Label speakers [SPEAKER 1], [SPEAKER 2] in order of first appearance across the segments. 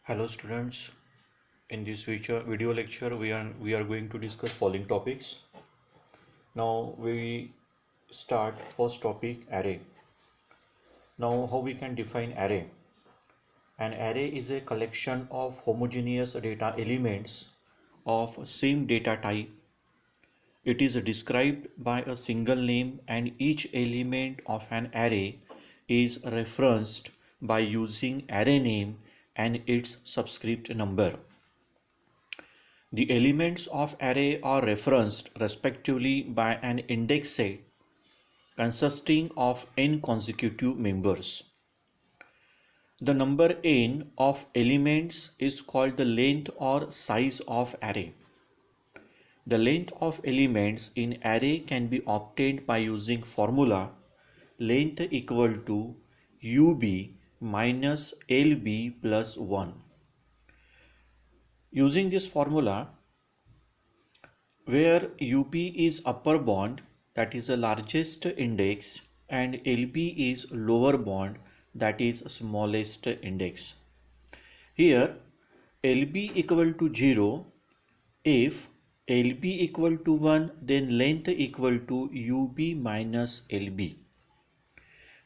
[SPEAKER 1] Hello students, in this video lecture we are going to discuss following topics. Now we start first topic, array. Now how we can define array? An array is a collection of homogeneous data elements of same data type. It is described by a single name and each element of an array is referenced by using array name and its subscript number. The elements of array are referenced respectively by an index set consisting of n consecutive members. The number n of elements is called the length or size of array. The length of elements in array can be obtained by using formula length equal to ub minus lb plus 1. Using this formula, where UP is upper bound, that is the largest index, and LB is lower bound, that is smallest index. Here LB equal to 0. If LB equal to 1, then length equal to UB minus LB.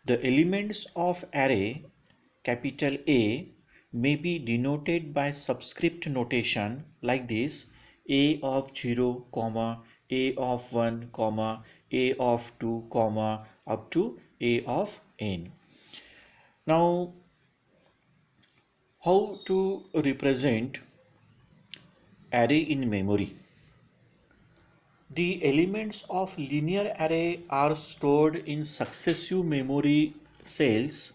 [SPEAKER 1] The elements of array capital A may be denoted by subscript notation like this: a of 0, comma, a of 1, comma, a of 2, comma, up to a of n. Now, how to represent array in memory? The elements of linear array are stored in successive memory cells.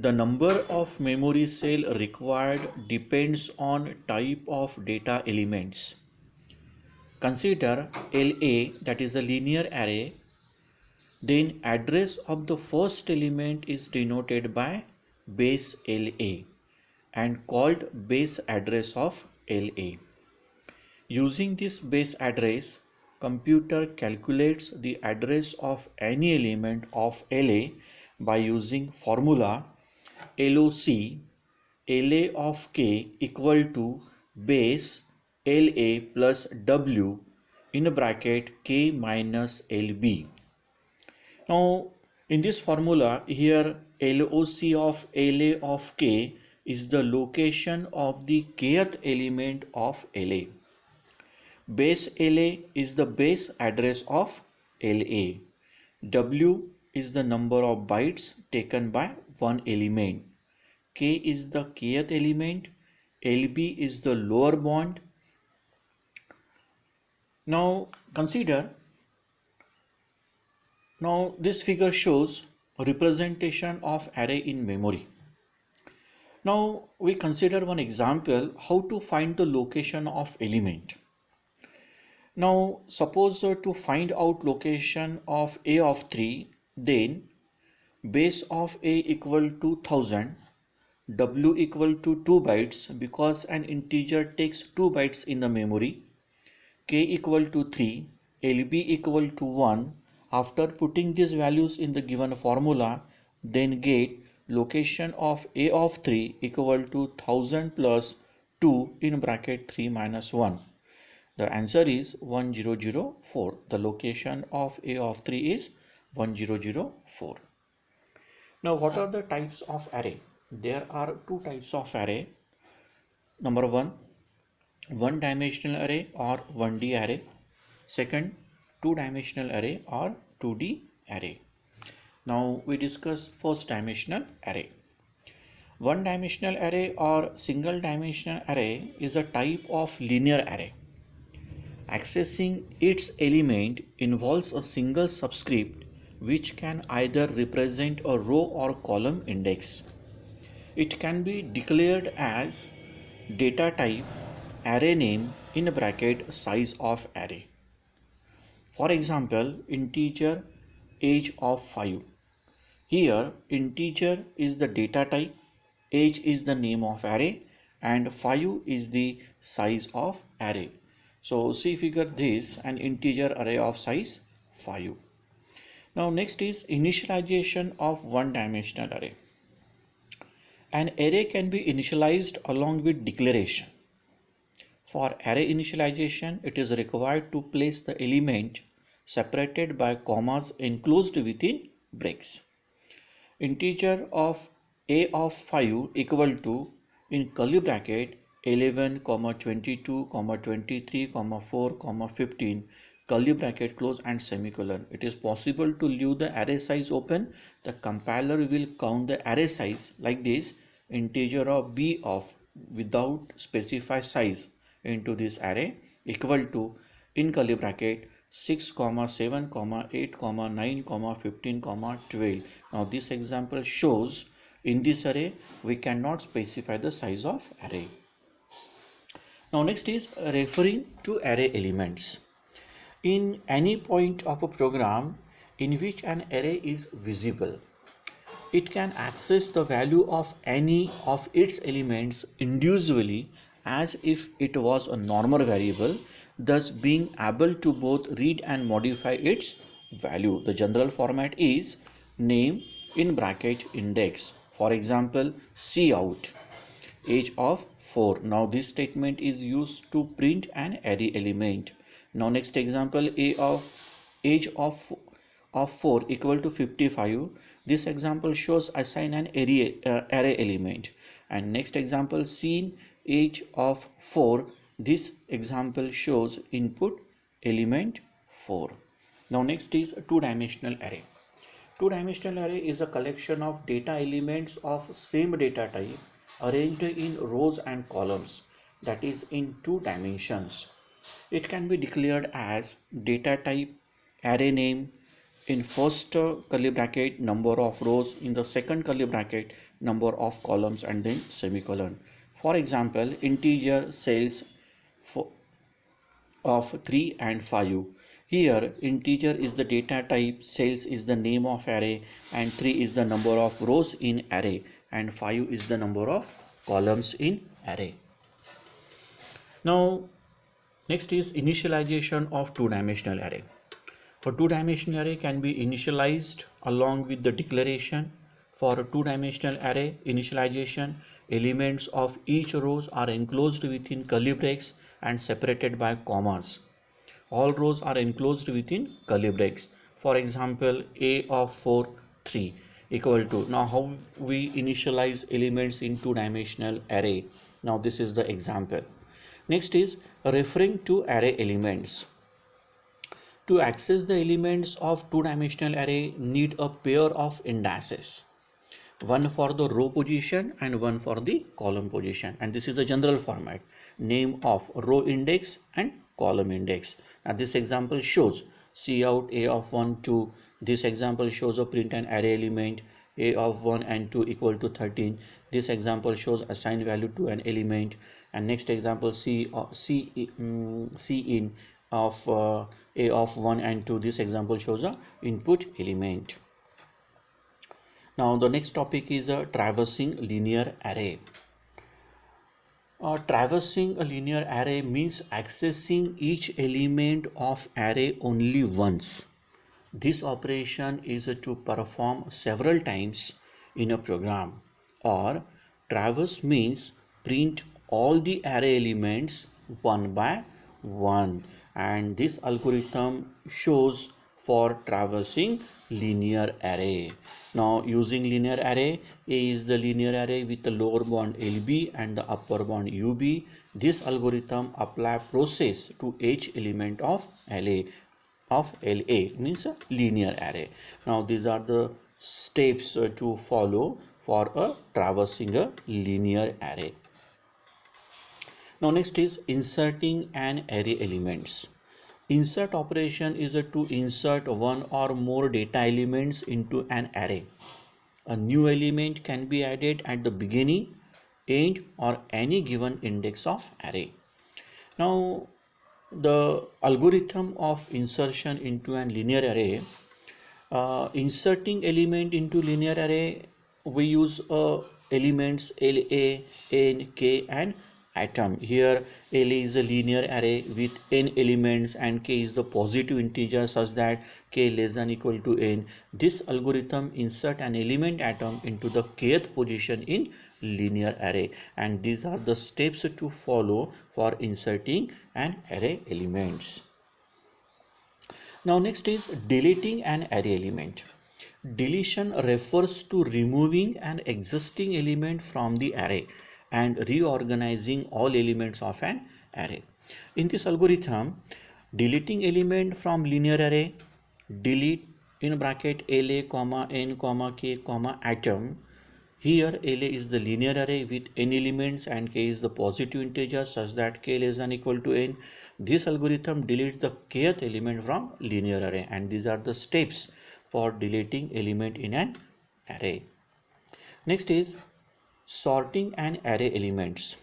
[SPEAKER 1] The number of memory cell required depends on type of data elements. Consider LA, that is a linear array. Then address of the first element is denoted by base LA and called base address of LA. Using this base address, computer calculates the address of any element of LA by using formula LOC LA of K equal to base LA plus W in bracket K minus LB. Now in this formula here, LOC of LA of K is the location of the kth element of LA. Base LA is the base address of LA. W is the number of bytes taken by one element. K is the kth element. LB is the lower bound. Now consider, now this figure shows a representation of array in memory. Now we consider one example how to find the location of element. Now suppose to find out location of A of 3, then base of A equal to 1000, W equal to 2 bytes because an integer takes 2 bytes in the memory, K equal to 3, LB equal to 1. After putting these values in the given formula, then get location of A of 3 equal to 1000 plus 2 in bracket 3 minus 1. The answer is 1004. The location of A of 3 is 1004. Now what are the types of array? There are two types of array. Number one, one-dimensional array or 1D array. Second, two-dimensional array or 2D array. Now we discuss first dimensional array. One-dimensional array or single-dimensional array is a type of linear array. Accessing its element involves a single subscript which can either represent a row or column index. It can be declared as data type, array name in bracket size of array. For example, integer age of 5. Here integer is the data type, age is the name of array, and 5 is the size of array. So see figure this, an integer array of size 5. Now next is initialization of one-dimensional array. An array can be initialized along with declaration. For array initialization, it is required to place the element separated by commas enclosed within breaks. Integer of a of 5 equal to in curly bracket 11, 22, 23, 4, 15 curly bracket close and semicolon. It is possible to leave the array size open. The compiler will count the array size like this: integer of b of without specify size into this array equal to in curly bracket 6, 7, 8, 9, 15, 12. Now this example shows in this array we cannot specify the size of array. Now next is referring to array elements. In any point of a program in which an array is visible, it can access the value of any of its elements individually as if it was a normal variable, thus being able to both read and modify its value. The general format is name in bracket index. For example, cout age of 4. Now this statement is used to print an array element. Now next example, a of age of 4 equal to 55. This example shows assign an array element. And next example, seen age of 4. This example shows input element 4. Now next is a two-dimensional array. Two-dimensional array is a collection of data elements of same data type arranged in rows and columns, that is in 2 dimensions. It can be declared as data type array name in first curly bracket number of rows, in the second curly bracket number of columns, and then semicolon. For example, integer cells of 3 and 5. Here integer is the data type, cells is the name of array, and 3 is the number of rows in array, and 5 is the number of columns in array. Now next is initialization of two-dimensional array. A two-dimensional array can be initialized along with the declaration. For a two-dimensional array initialization, elements of each rows are enclosed within curly braces and separated by commas. All rows are enclosed within curly braces. For example, a of 4, 3 equal to. Now how we initialize elements in two-dimensional array? Now this is the example. Next is referring to array elements. To access the elements of two-dimensional array, need a pair of indices, one for the row position and one for the column position, and this is the general format: name of row index and column index. Now this example shows cout a of 1, 2. This example shows a print an array element a of 1 and 2 equal to 13. This example shows assign value to an element. And next example, C in of a of 1 and 2. This example shows a input element. Now the next topic is a traversing linear array. Traversing a linear array means accessing each element of array only once. This operation is to perform several times in a program. Or traverse means print all the array elements one by one, and this algorithm shows for traversing linear array. Now using linear array, A is the linear array with the lower bound LB and the upper bound UB. This algorithm apply process to each element of LA means a linear array. Now these are the steps to follow for a traversing a linear array. Now next is inserting an array elements. Insert operation is to insert one or more data elements into an array. A new element can be added at the beginning, end, or any given index of array. Now the algorithm of insertion into an linear array. Inserting element into linear array, we use elements LA, N, K and atom. Here LA is a linear array with n elements and K is the positive integer such that K less than equal to n. This algorithm insert an element atom into the kth position in linear array, and these are the steps to follow for inserting an array elements. Now next is deleting an array element. Deletion refers to removing an existing element from the array and reorganizing all elements of an array. In this algorithm, deleting element from linear array, delete in bracket LA comma N comma K comma atom. Here LA is the linear array with n elements and K is the positive integer such that K less than equal to n. This algorithm deletes the kth element from linear array, and these are the steps for deleting element in an array. Next is sorting an array elements.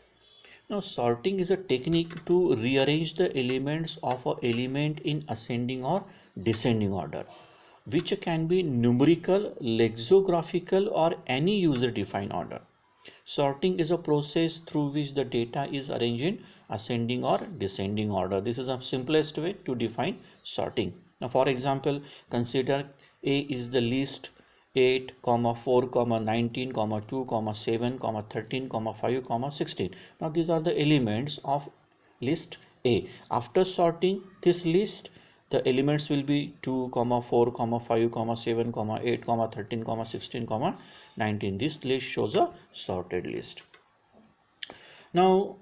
[SPEAKER 1] Now sorting is a technique to rearrange the elements of an element in ascending or descending order, which can be numerical, lexicographical, or any user defined order. Sorting is a process through which the data is arranged in ascending or descending order. This is the simplest way to define sorting. Now for example, consider A is the list 8, 4, 19, 2, 7, 13, 5, 16. Now these are the elements of list A. After sorting this list, the elements will be 2, 4, 5, 7, 8, 13, 16, 19. This list shows a sorted list. Now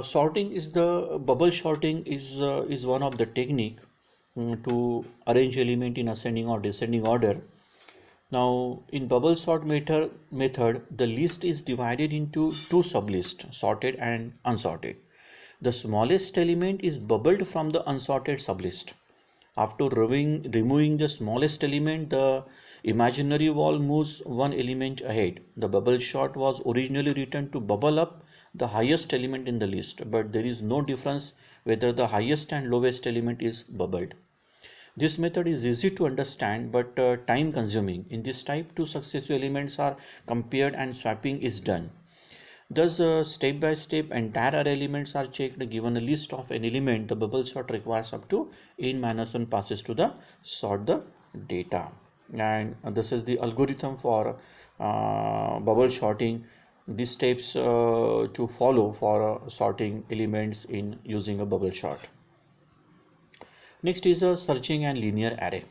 [SPEAKER 1] sorting is the bubble sorting is one of the technique to arrange element in ascending or descending order. Now in bubble sort method, the list is divided into two sublists, sorted and unsorted. The smallest element is bubbled from the unsorted sublist. After removing the smallest element, the imaginary wall moves one element ahead. The bubble sort was originally written to bubble up the highest element in the list, but there is no difference whether the highest and lowest element is bubbled. This method is easy to understand but time consuming. In this type, two successive elements are compared and swapping is done. Thus, step by step, entire array elements are checked. Given a list of an element, the bubble sort requires up to n-1 passes to the sort the data. And this is the algorithm for bubble sorting. These steps to follow for sorting elements in using a bubble sort. Next is a searching and linear array.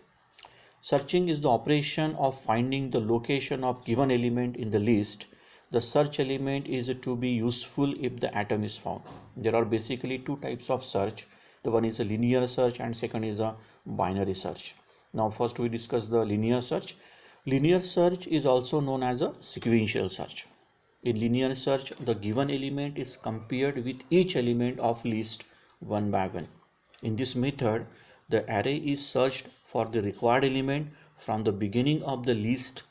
[SPEAKER 1] Searching is the operation of finding the location of given element in the list. The search element is to be useful if the atom is found. There are basically two types of search. The one is a linear search and second is a binary search. Now first we discuss the linear search. Linear search is also known as a sequential search. In linear search, the given element is compared with each element of list one by one. In this method, the array is searched for the required element from the beginning of the list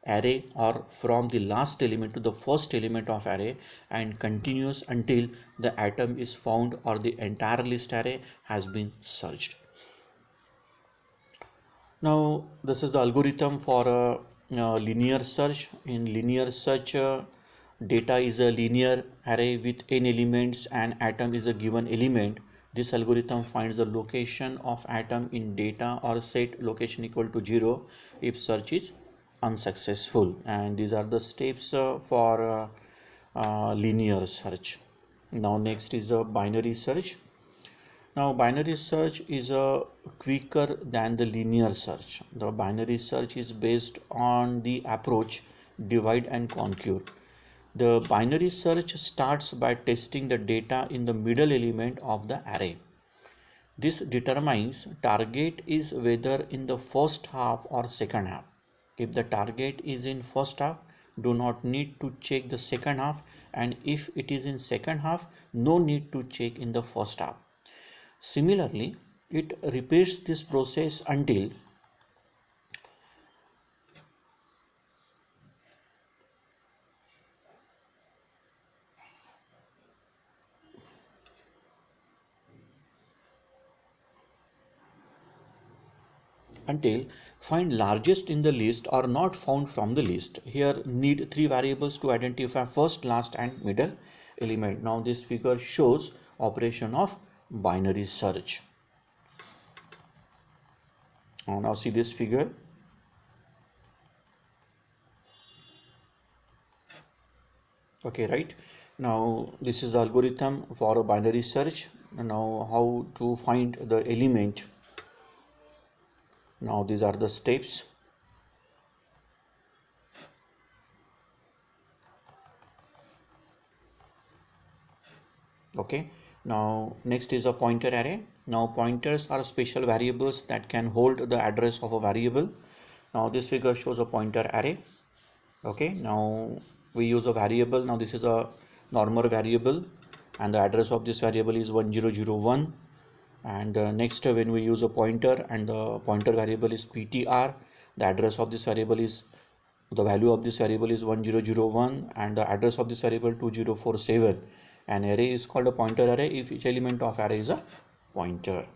[SPEAKER 1] array or from the last element to the first element of array and continues until the atom is found or the entire list array has been searched. Now this is the algorithm for a linear search. In linear search, data is a linear array with n elements and atom is a given element. This algorithm finds the location of atom in data or set location equal to 0 if search is unsuccessful, and these are the steps for linear search. Now next is a binary search. Now binary search is quicker than the linear search. The binary search is based on the approach divide and conquer. The binary search starts by testing the data in the middle element of the array. This determines target is whether in the first half or second half. If the target is in first half, do not need to check the second half, and if it is in second half, no need to check in the first half. Similarly, it repeats this process until find largest in the list or not found from the list. Here need three variables to identify first, last and middle element. Now this figure shows operation of binary search. Now see this figure. Okay, right. Now this is the algorithm for a binary search. Now how to find the element. Now these are the steps. Okay, now next is a pointer array. Now pointers are special variables that can hold the address of a variable. Now this figure shows a pointer array. Okay, now we use a variable. Now this is a normal variable and the address of this variable is 1001. And next when we use a pointer and the pointer variable is ptr, the address of this variable is, the value of this variable is 1001 and the address of this variable 2047. An array is called a pointer array if each element of array is a pointer.